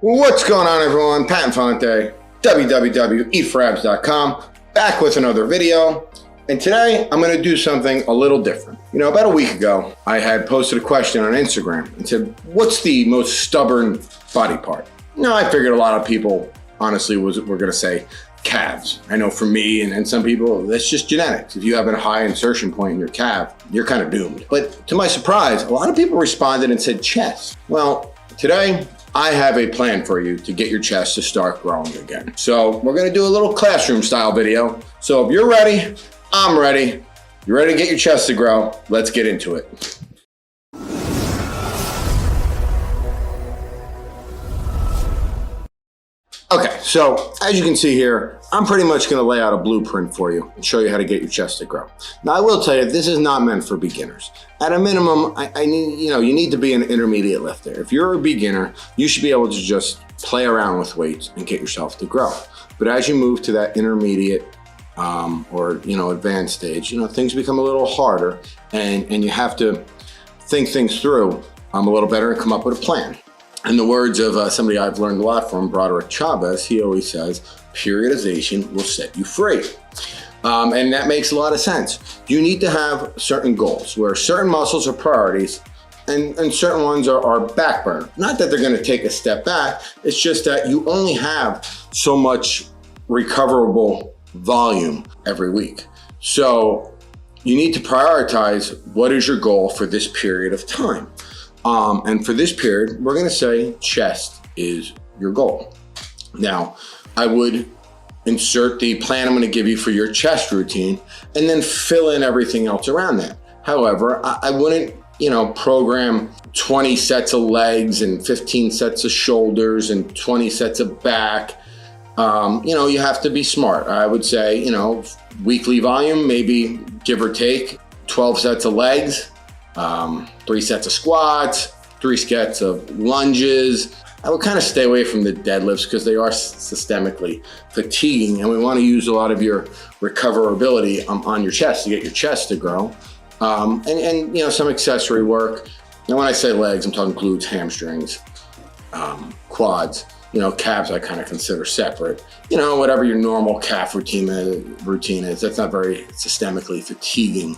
What's going on, everyone? Pat Infante, www.eat4abs.com, back with another video. And today I'm going to do something a little different. You know, about a week ago, I had posted a question on Instagram and said, what's the most stubborn body part? Now, I figured a lot of people, honestly, were going to say calves. I know for me and some people, that's just genetics. If you have a high insertion point in your calf, you're kind of doomed. But to my surprise, a lot of people responded and said chest. Well, today, I have a plan for you to get your chest to start growing again. So we're gonna do a little classroom style video. So if you're ready, I'm ready. You're ready to get your chest to grow. Let's get into it. Okay, so as you can see here, I'm pretty much gonna lay out a blueprint for you and show you how to get your chest to grow. Now I will tell you, this is not meant for beginners. At a minimum, you need to be an intermediate lifter. If you're a beginner, you should be able to just play around with weights and get yourself to grow. But as you move to that intermediate or advanced stage, things become a little harder and you have to think things through a little better and come up with a plan. In the words of somebody I've learned a lot from, Broderick Chavez, he always says, periodization will set you free. And that makes a lot of sense. You need to have certain goals where certain muscles are priorities and certain ones are back burner. Not that they're gonna take a step back, it's just that you only have so much recoverable volume every week. So you need to prioritize what is your goal for this period of time. And for this period, we're gonna say chest is your goal. Now, I would insert the plan I'm gonna give you for your chest routine and then fill in everything else around that. However, I wouldn't, program 20 sets of legs and 15 sets of shoulders and 20 sets of back. You have to be smart. I would say, weekly volume, maybe give or take 12 sets of legs, 3 sets of squats, 3 sets of lunges. I would kind of stay away from the deadlifts because they are systemically fatiguing and we want to use a lot of your recoverability on your chest to get your chest to grow. And some accessory work. And when I say legs, I'm talking glutes, hamstrings, quads. Calves I kind of consider separate. Whatever your normal calf routine is, that's not very systemically fatiguing.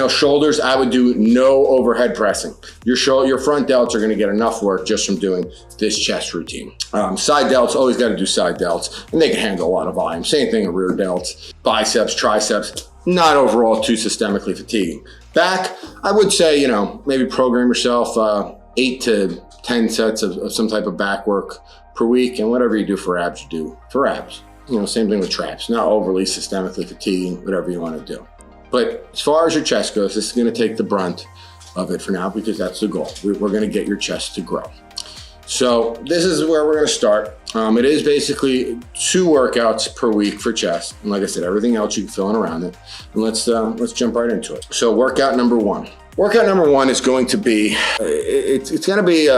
Shoulders, I would do no overhead pressing. Your front delts are gonna get enough work just from doing this chest routine. Side delts, always gotta do side delts, and they can handle a lot of volume. Same thing in rear delts, biceps, triceps, not overall too systemically fatiguing. Back, I would say, maybe program yourself 8 to 10 sets of some type of back work per week, and whatever you do for abs, you do for abs. Same thing with traps, not overly systemically fatiguing, whatever you wanna do. But as far as your chest goes, this is gonna take the brunt of it for now because that's the goal. We're gonna get your chest to grow. So this is where we're gonna start. It is basically 2 workouts per week for chest. And like I said, everything else you can fill in around it. And let's jump right into it. So workout number 1. Workout number 1 is going to be, it's gonna be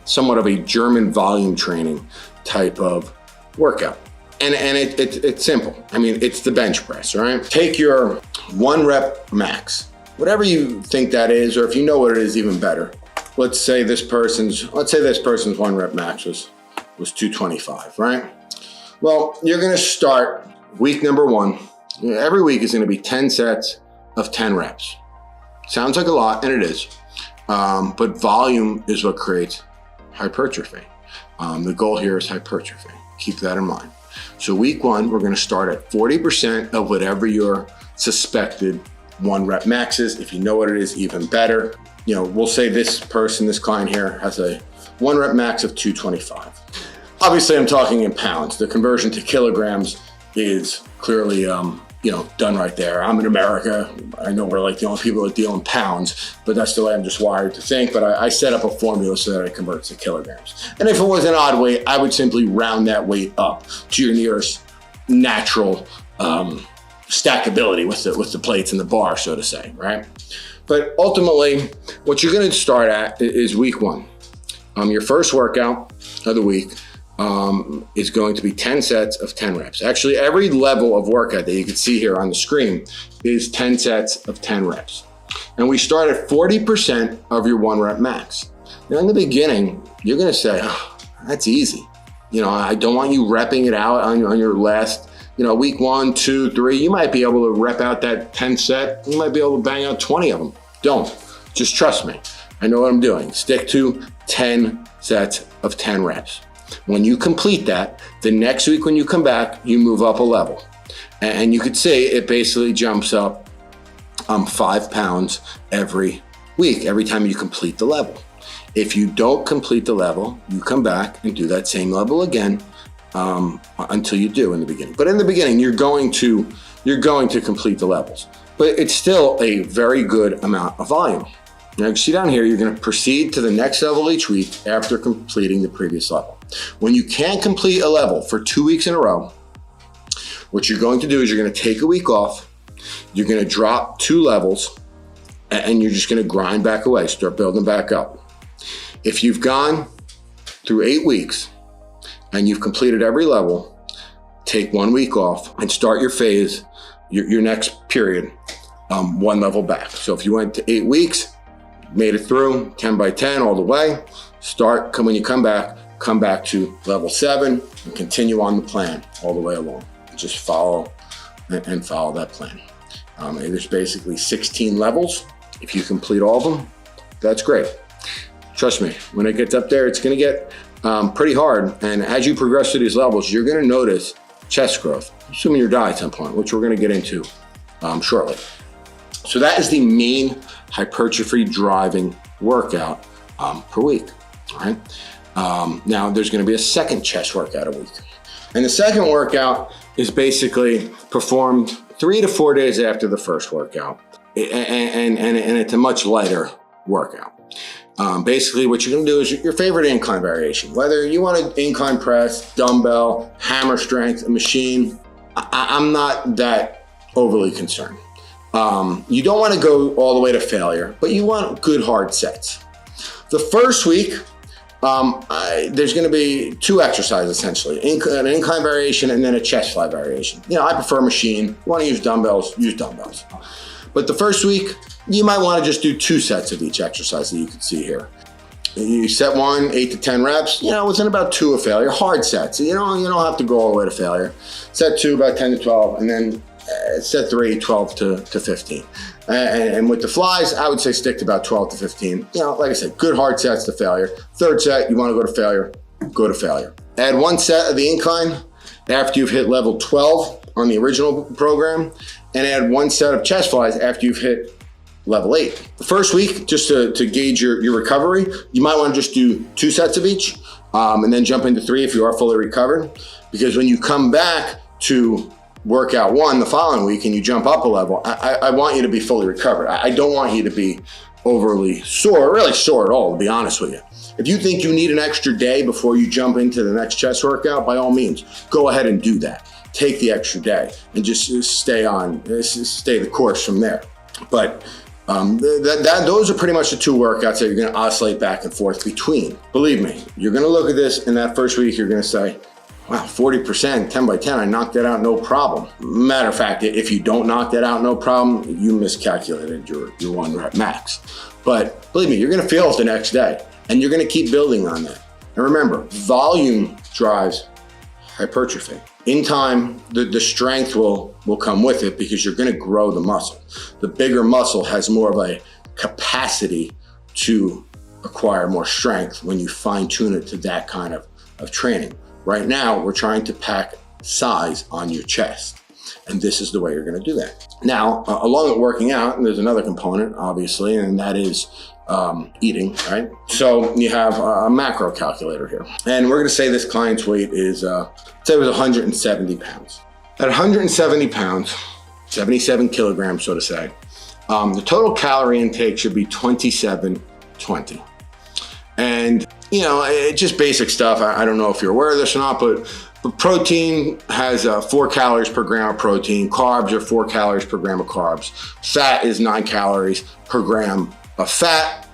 somewhat of a German volume training type of workout. And it's simple. I mean, it's the bench press, right? Take your 1 rep max, whatever you think that is, or if you know what it is, even better. Let's say this person's 1 rep max was 225, right? Well, you're gonna start week number 1. Every week is gonna be 10 sets of 10 reps. Sounds like a lot, and it is. But volume is what creates hypertrophy. The goal here is hypertrophy. Keep that in mind. So week 1, we're gonna start at 40% of whatever your suspected 1 rep max is. If you know what it is, even better. We'll say this client here has a 1 rep max of 225. Obviously, I'm talking in pounds. The conversion to kilograms is clearly, done right there. I'm in America. I know we're like the only people that deal in pounds, but that's the way I'm just wired to think. But I set up a formula so that it converts to kilograms. And if it was an odd weight, I would simply round that weight up to your nearest natural stackability with the plates and the bar, so to say, right? But ultimately, what you're gonna start at is week 1. Your first workout of the week is going to be 10 sets of 10 reps. Actually, every level of workout that you can see here on the screen is 10 sets of 10 reps. And we start at 40% of your 1 rep max. Now in the beginning, you're gonna say, oh, that's easy. I don't want you repping it out on your last, week 1, 2, 3. You might be able to rep out that 10 set. You might be able to bang out 20 of them. Don't. Just trust me. I know what I'm doing. Stick to 10 sets of 10 reps. When you complete that, the next week when you come back, you move up a level. And you could see it basically jumps up 5 pounds every week, every time you complete the level. If you don't complete the level, you come back and do that same level again until you do in the beginning. But in the beginning, you're going to complete the levels. But it's still a very good amount of volume. Now, you see down here, you're going to proceed to the next level each week after completing the previous level. When you can't complete a level for 2 weeks in a row, what you're going to do is you're going to take a week off. You're going to drop 2 levels, and you're just going to grind back away, start building back up. If you've gone through 8 weeks and you've completed every level, take 1 week off and start your phase, your next period, 1 level back. So if you went to 8 weeks, made it through 10 by 10 all the way, when you come back to level 7 and continue on the plan all the way along. Just follow that plan. And there's basically 16 levels. If you complete all of them, that's great. Trust me, when it gets up there, it's gonna get pretty hard. And as you progress through these levels, you're gonna notice chest growth, assuming your diet's on point, which we're gonna get into shortly. So that is the main hypertrophy driving workout per week, all right? Now there's gonna be a second chest workout a week. And the second workout is basically performed 3 to 4 days after the first workout. And it's a much lighter workout. Basically what you're gonna do is your favorite incline variation, whether you want an incline press, dumbbell, hammer strength, a machine, I'm not that overly concerned. You don't wanna go all the way to failure, but you want good hard sets. The first week, there's gonna be 2 exercises essentially, an incline variation and then a chest fly variation. I prefer machine. You wanna use dumbbells, use dumbbells. But the first week, you might wanna just do 2 sets of each exercise that you can see here. You set 1, 8 to 10 reps, within about 2 of failure, hard sets. You don't have to go all the way to failure. Set 2, about 10 to 12, and then set 3, 12 to 15. And with the flies, I would say stick to about 12 to 15. Like I said, good hard sets to failure. Third set, you wanna go to failure, go to failure. Add 1 set of the incline after you've hit level 12 on the original program, and add 1 set of chest flies after you've hit level 8. The first week, just to gauge your recovery, you might wanna just do 2 sets of each, and then jump into 3 if you are fully recovered. Because when you come back to workout 1 the following week and you jump up a level, I want you to be fully recovered. I don't want you to be overly sore, really sore at all, to be honest with you. If you think you need an extra day before you jump into the next chest workout, by all means, go ahead and do that. Take the extra day and just stay the course from there. But those are pretty much the 2 workouts that you're gonna oscillate back and forth between. Believe me, you're gonna look at this in that first week, you're gonna say, wow, 40%, 10 by 10, I knocked that out no problem. Matter of fact, if you don't knock that out no problem, you miscalculated your 1 rep max. But believe me, you're gonna feel it the next day, and you're gonna keep building on that. And remember, volume drives hypertrophy. In time, the strength will come with it because you're gonna grow the muscle. The bigger muscle has more of a capacity to acquire more strength when you fine tune it to that kind of training. Right now, we're trying to pack size on your chest, and this is the way you're gonna do that. Now, along with working out, there's another component, obviously, and that is eating, right? So you have a macro calculator here. And we're gonna say this client's weight is, say it was 170 pounds. At 170 pounds, 77 kilograms, so to say, the total calorie intake should be 2720. And it's just basic stuff. I don't know if you're aware of this or not, but protein has 4 calories per gram of protein. Carbs are 4 calories per gram of carbs. Fat is 9 calories per gram of fat.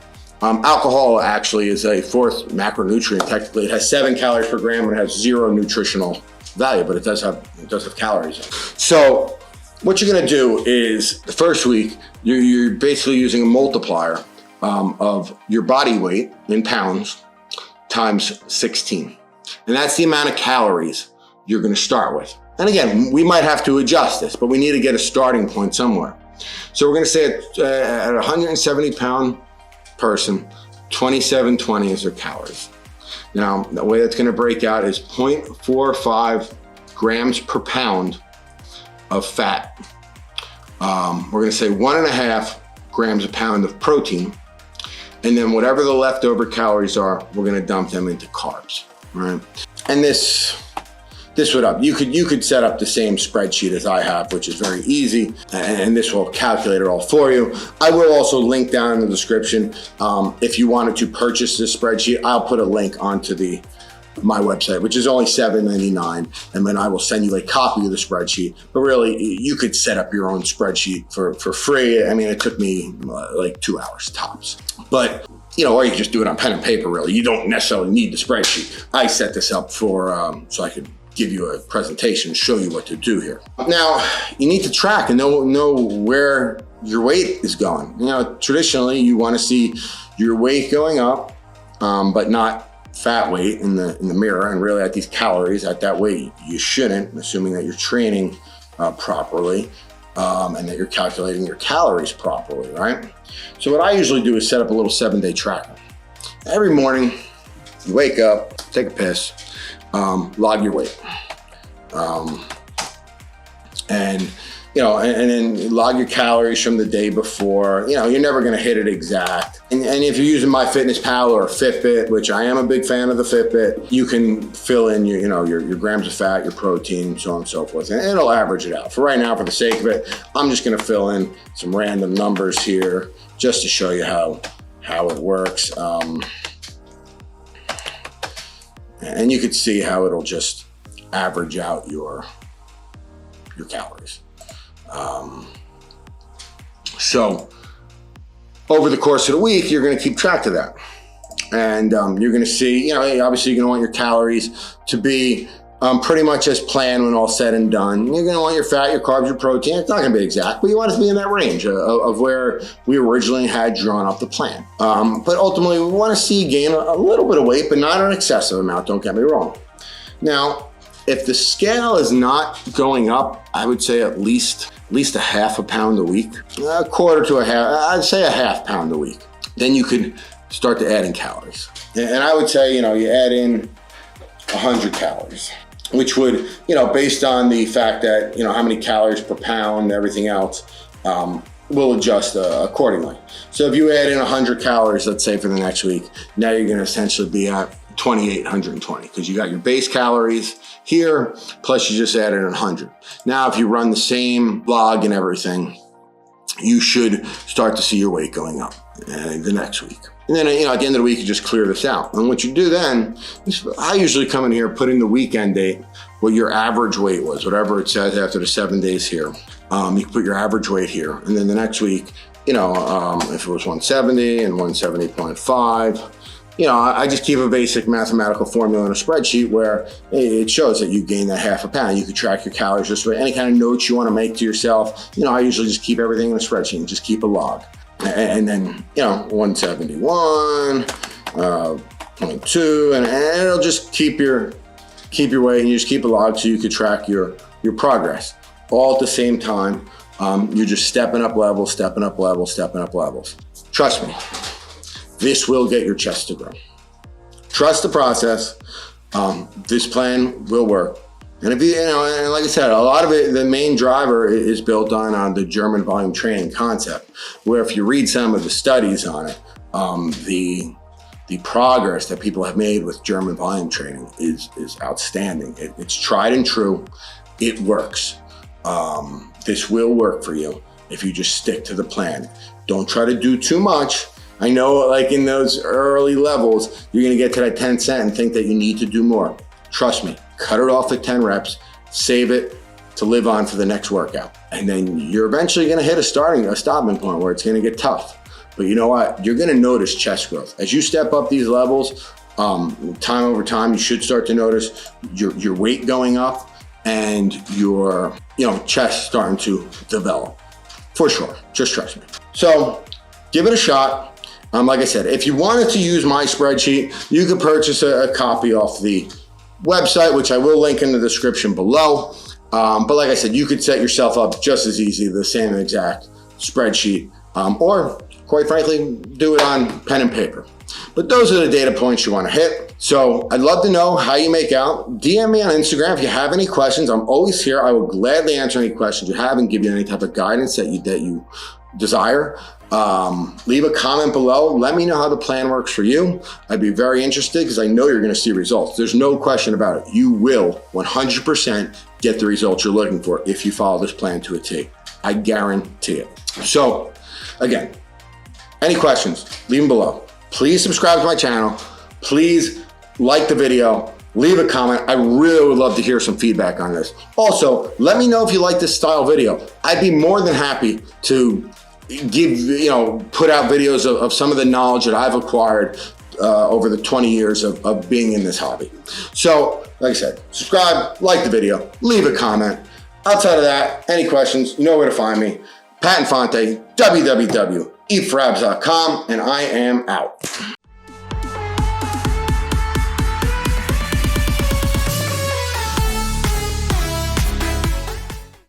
Alcohol actually is a 4th macronutrient. Technically, it has 7 calories per gram and it has 0 nutritional value, but it does have calories. So what you're gonna do is the first week, you're basically using a multiplier of your body weight in pounds times 16. And that's the amount of calories you're going to start with. And again, we might have to adjust this, but we need to get a starting point somewhere. So we're going to say at a 170-pound person, 2720 is their calories. Now, the way that's going to break out is 0.45 grams per pound of fat. We're going to say 1.5 grams a pound of protein. And then whatever the leftover calories are, we're going to dump them into carbs, right? And this would up. You could set up the same spreadsheet as I have, which is very easy, and this will calculate it all for you. I will also link down in the description. If you wanted to purchase this spreadsheet, I'll put a link onto my website, which is only $7.99, and then I will send you a copy of the spreadsheet. But really, you could set up your own spreadsheet for free. I mean, it took me like 2 hours tops. But or you can just do it on pen and paper, really. You don't necessarily need the spreadsheet. I set this up for so I could give you a presentation and show you what to do here. Now, you need to track and know where your weight is going. Traditionally, you want to see your weight going up, but not fat weight in the mirror, and really at these calories, at that weight, you shouldn't, assuming that you're training properly and that you're calculating your calories properly, right? So what I usually do is set up a little 7-day tracker. Every morning, you wake up, take a piss, log your weight. And then log your calories from the day before. You're never going to hit it exact. And if you're using MyFitnessPal or a Fitbit, which I am a big fan of the Fitbit, you can fill in your grams of fat, your protein, so on and so forth, and it'll average it out. For right now, for the sake of it, I'm just going to fill in some random numbers here just to show you how it works. And you could see how it'll just average out your calories. So over the course of the week, you're going to keep track of that. And you're going to see, obviously you're going to want your calories to be pretty much as planned when all said and done. You're going to want your fat, your carbs, your protein. It's not going to be exact, but you want it to be in that range of where we originally had drawn up the plan. But ultimately, we want to see you gain a little bit of weight, but not an excessive amount, don't get me wrong. Now, if the scale is not going up, I would say at least a half a pound a week, a quarter to a half, I'd say a half pound a week. Then you could start to add in calories. And I would say, you add in 100 calories, which would, based on the fact that, how many calories per pound and everything else, will adjust accordingly. So if you add in 100 calories, let's say for the next week, now you're going to essentially be at 2,820 because you got your base calories here, plus you just added 100. Now, if you run the same log and everything, you should start to see your weight going up the next week. And then, at the end of the week, you just clear this out. And what you do then, I usually come in here, put in the weekend date, what your average weight was, whatever it says after the 7 days here. You can put your average weight here. And then the next week, if it was 170 and 170.5, I just keep a basic mathematical formula in a spreadsheet where it shows that you gain that half a pound. You can track your calories just with any kind of notes you want to make to yourself. I usually just keep everything in a spreadsheet and just keep a log. And then, 171, 0.2, and it'll just keep your weight, and you just keep a log so you can track your progress. All at the same time, you're just stepping up levels, stepping up levels, stepping up levels. Trust me. This will get your chest to grow. Trust the process. This plan will work. And if and like I said, a lot of it, the main driver is built on the German volume training concept, where if you read some of the studies on it, the progress that people have made with German volume training is outstanding. It's tried and true. It works. This will work for you if you just stick to the plan. Don't try to do too much. I know, like in those early levels, you're gonna get to that 10 cent and think that you need to do more. Trust me, cut it off at 10 reps, save it to live on for the next workout. And then you're eventually gonna hit a stopping point where it's gonna get tough. But you know what? You're gonna notice chest growth. As you step up these levels, time over time, you should start to notice your weight going up and your chest starting to develop. For sure, just trust me. So give it a shot. Like I said, if you wanted to use my spreadsheet, you could purchase a copy off the website, which I will link in the description below. But like I said, you could set yourself up just as easy, the same exact spreadsheet, or quite frankly, do it on pen and paper. But those are the data points you want to hit. So I'd love to know how you make out. DM me on Instagram if you have any questions. I'm always here. I will gladly answer any questions you have and give you any type of guidance that you desire. Leave a comment below. Let me know how the plan works for you. I'd be very interested because I know you're going to see results. There's no question about it. You will 100% get the results you're looking for if you follow this plan to a T. I guarantee it. So again, any questions, leave them below. Please subscribe to my channel. Please like the video, leave a comment. I really would love to hear some feedback on this. Also, let me know if you like this style video. I'd be more than happy to put out videos of some of the knowledge that I've acquired over the 20 years of being in this hobby. So, like I said, subscribe, like the video, leave a comment. Outside of that, any questions, you know where to find me. Pat Infante, www.eat4abs.com, and I am out.